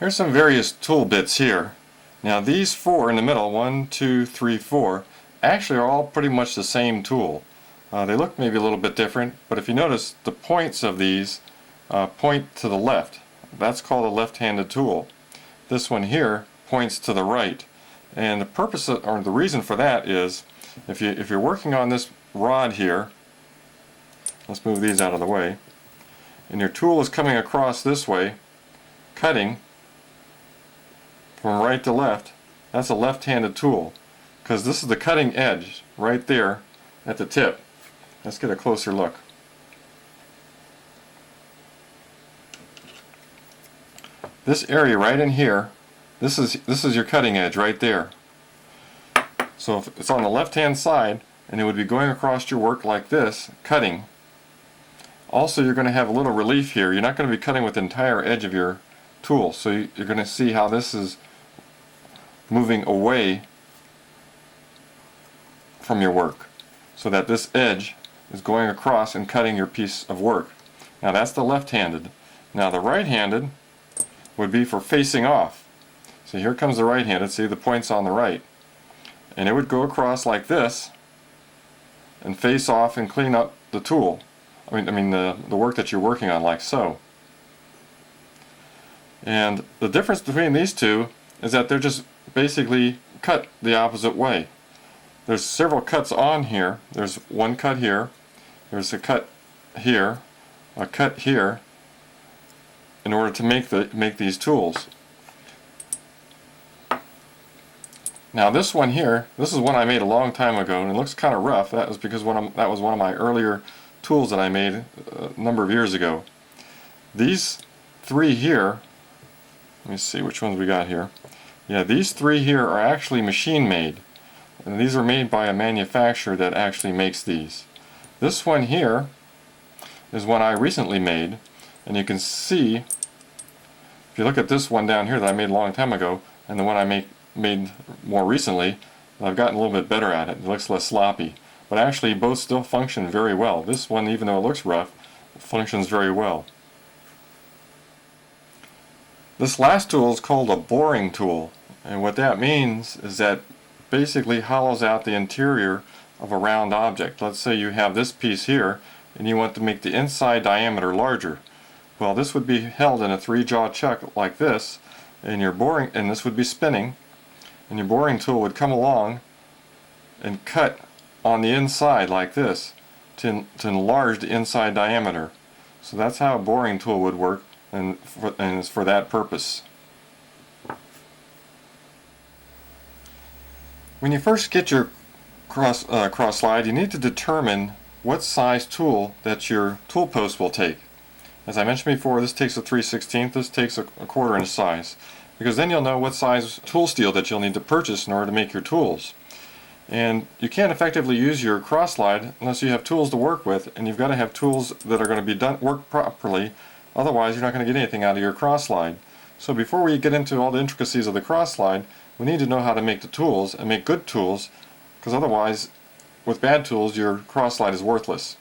Here's some various tool bits here. Now these four in the middle, 1, 2, 3, 4, actually are all pretty much the same tool. They look maybe a little bit different, but if you notice, the points of these point to the left. That's called a left-handed tool. This one here points to the right. And the purpose of, or the reason for that is, if you're working on this rod here, let's move these out of the way, and your tool is coming across this way, cutting from right to left, that's a left-handed tool, because this is the cutting edge right there at the tip. Let's get a closer look. This area right in here, this is your cutting edge right there. So if it's on the left-hand side, and it would be going across your work like this, cutting. Also, you're going to have a little relief here. You're not going to be cutting with the entire edge of your tool, so you're going to see how this is moving away from your work, so that this edge is going across and cutting your piece of work. Now that's the left-handed. Now the right-handed would be for facing off. So here comes the right-handed. See, the point's on the right. And it would go across like this and face off and clean up the tool. I mean the work that you're working on, like so. And the difference between these two is that they're just basically cut the opposite way. There's several cuts on here. There's one cut here, there's a cut here, a cut here, in order to make these tools. Now this one here, this is one I made a long time ago, and it looks kind of rough. That was because that was one of my earlier tools that I made a number of years ago. These three here, let me see which ones we got here. Yeah, these three here are actually machine made. And these are made by a manufacturer that actually makes these. This one here is one I recently made, and you can see, if you look at this one down here that I made a long time ago, and the one I made more recently, I've gotten a little bit better at it. It looks less sloppy. But actually both still function very well. This one, even though it looks rough, functions very well. This last tool is called a boring tool, and what that means is that basically hollows out the interior of a round object. Let's say you have this piece here and you want to make the inside diameter larger. Well, this would be held in a 3-jaw chuck like this, and this would be spinning, and your boring tool would come along and cut on the inside like this to enlarge the inside diameter. So that's how a boring tool would work, and it's for that purpose. When you first get your cross slide, you need to determine what size tool that your tool post will take. As I mentioned before, this takes a 3/16, this takes a 1/4 inch size, because then you'll know what size tool steel that you'll need to purchase in order to make your tools. And you can't effectively use your cross slide unless you have tools to work with, and you've got to have tools that are going to be worked properly, otherwise you're not going to get anything out of your cross slide. So before we get into all the intricacies of the cross slide, we need to know how to make the tools, and make good tools, because otherwise with bad tools your cross slide is worthless.